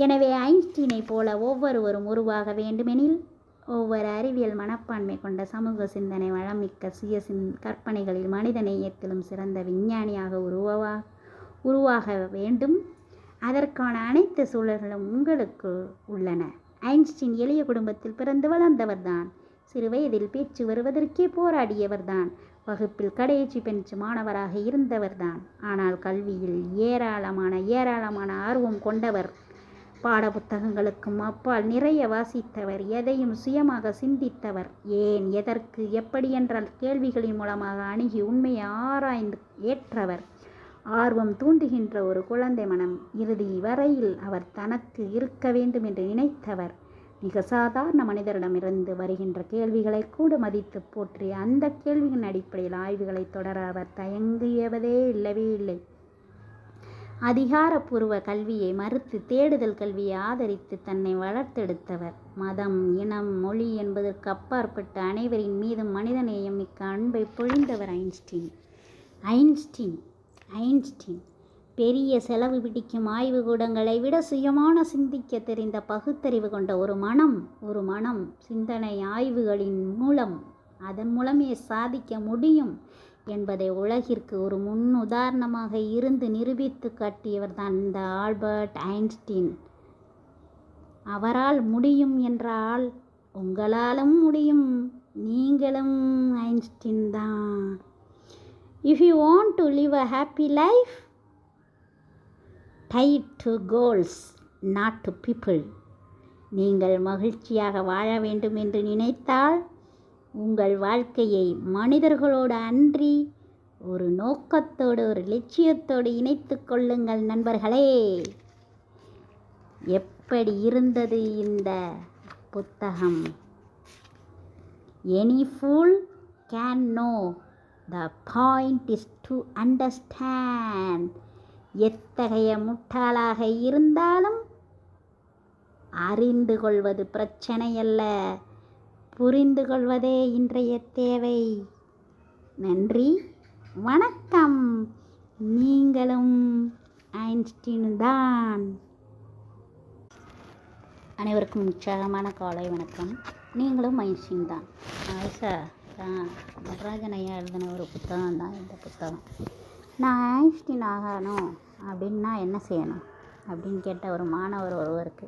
எனவே ஐன்ஸ்டீனை போல ஒவ்வொருவரும் உருவாக வேண்டுமெனில் ஒவ்வொரு அறிவியல் மனப்பான்மை கொண்ட சமூக சிந்தனை வளமிக்க சுய கற்பனைகளில் மனித நேயத்திலும் சிறந்த விஞ்ஞானியாக உருவாக வேண்டும். அதற்கான அனைத்து சூழல்களும் உங்களுக்கு உள்ளன. ஐன்ஸ்டீன் எளிய குடும்பத்தில் பிறந்து வளர்ந்தவர்தான். சிறு வயதில் பேச்சு வருவதற்கே போராடியவர்தான். வகுப்பில் கடைசி பெஞ்ச் மாணவராக இருந்தவர்தான். ஆனால் கல்வியில் ஏராளமான ஆர்வம் கொண்டவர். பாட புத்தகங்களுக்கும் அப்பால் நிறைய வாசித்தவர். எதையும் சுயமாக சிந்தித்தவர். ஏன், எதற்கு, எப்படி என்ற கேள்விகளின் மூலமாக அணுகி உண்மையை ஆராய்ந்து ஏற்றவர். ஆர்வம் தூண்டுகின்ற ஒரு குழந்தை மனம். இறுதி வரையில் அவர் தனக்கு இருக்க வேண்டும் என்று நினைத்தவர். மிக சாதாரண மனிதரிடமிருந்து வருகின்ற கேள்விகளை கூட மதித்து போற்றி அந்த கேள்வியின் அடிப்படையில் ஆய்வுகளை தொடர அவர் தயங்கியவதே இல்லவே இல்லை. அதிகாரப்பூர்வ கல்வியை மறுத்து தேடுதல் கல்வியை ஆதரித்து தன்னை வளர்த்தெடுத்தவர். மதம், இனம், மொழி என்பதற்கு அப்பாற்பட்டு அனைவரின் மீதும் மனிதநேயம் மிக்க அன்பை பொழிந்தவர் ஐன்ஸ்டீன் பெரிய செலவு பிடிக்கும் ஆய்வுக்கூடங்களை விட சுயமான சிந்திக்க தெரிந்த பகுத்தறிவு கொண்ட ஒரு மனம் சிந்தனை ஆய்வுகளின் அதன் மூலமே சாதிக்க முடியும் என்பதை உலகிற்கு ஒரு முன்னுதாரணமாக இருந்து நிரூபித்து காட்டியவர் தான் இந்த ஆல்பர்ட் ஐன்ஸ்டீன். அவரால் முடியும் என்றால் உங்களாலும் முடியும். நீங்களும் ஐன்ஸ்டீன் தான். If you want to live a happy life, tie it to goals, not to people. நீங்கள் மகிழ்ச்சியாக வாழ வேண்டும் என்று நினைத்தால் உங்கள் வாழ்க்கையை மனிதர்களோடு அன்றி ஒரு நோக்கத்தோடு, ஒரு லட்சியத்தோடு இணைத்து கொள்ளுங்கள் நண்பர்களே. எப்படி இருந்தது இந்த புத்தகம்? Any fool can know. The point is to understand. எத்தகைய முட்டாளாக இருந்தாலும் அறிந்து கொள்வது பிரச்சனை அல்ல, புரிந்து கொள்வதே இன்றைய தேவை. நன்றி, வணக்கம். நீங்களும் ஐன்ஸ்டீன் தான். அனைவருக்கும் உற்சாகமான காலை வணக்கம். நீங்களும் ஐன்ஸ்டீன் தான். ஆயிஷா நடராஜன் ஐயா எழுதின ஒரு புத்தகம் தான் இந்த புத்தகம். நான் ஐன்ஸ்டீன் ஆகணும் அப்படின்னா என்ன செய்யணும் அப்படின்னு கேட்ட ஒரு மாணவர் ஒருவருக்கு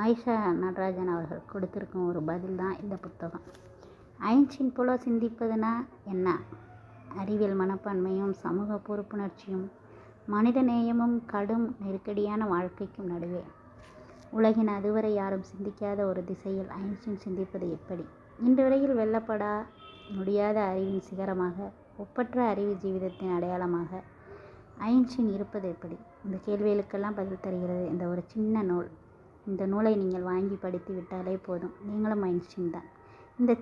ஆயிஷா நடராஜன் அவர்கள் கொடுத்துருக்கும் ஒரு பதில் தான் இந்த புத்தகம். ஐன்ஸ்டீன் போல சிந்திப்பதுனா என்ன? அறிவியல் மனப்பான்மையும் சமூக பொறுப்புணர்ச்சியும் மனித நேயமும் கடும் நெருக்கடியான வாழ்க்கைக்கும் நடுவே உலகின் அதுவரை யாரும் சிந்திக்காத ஒரு திசையில் ஐன்ஸ்டீன் சிந்திப்பது எப்படி? இன்று வரையில் வெல்லப்பட முடியாத அறிவின் சிகரமாக, ஒப்பற்ற அறிவு ஜீவிதத்தின் அடையாளமாக ஐன்ஸ்டீன் இருப்பது எப்படி? இந்த கேள்விகளுக்கெல்லாம் பதில் தருகிறது இந்த ஒரு சின்ன நூல். இந்த நூலை நீங்கள் வாங்கி படித்து விட்டாலே போதும், நீங்களும் ஐன்ஸ்டீன் தான்.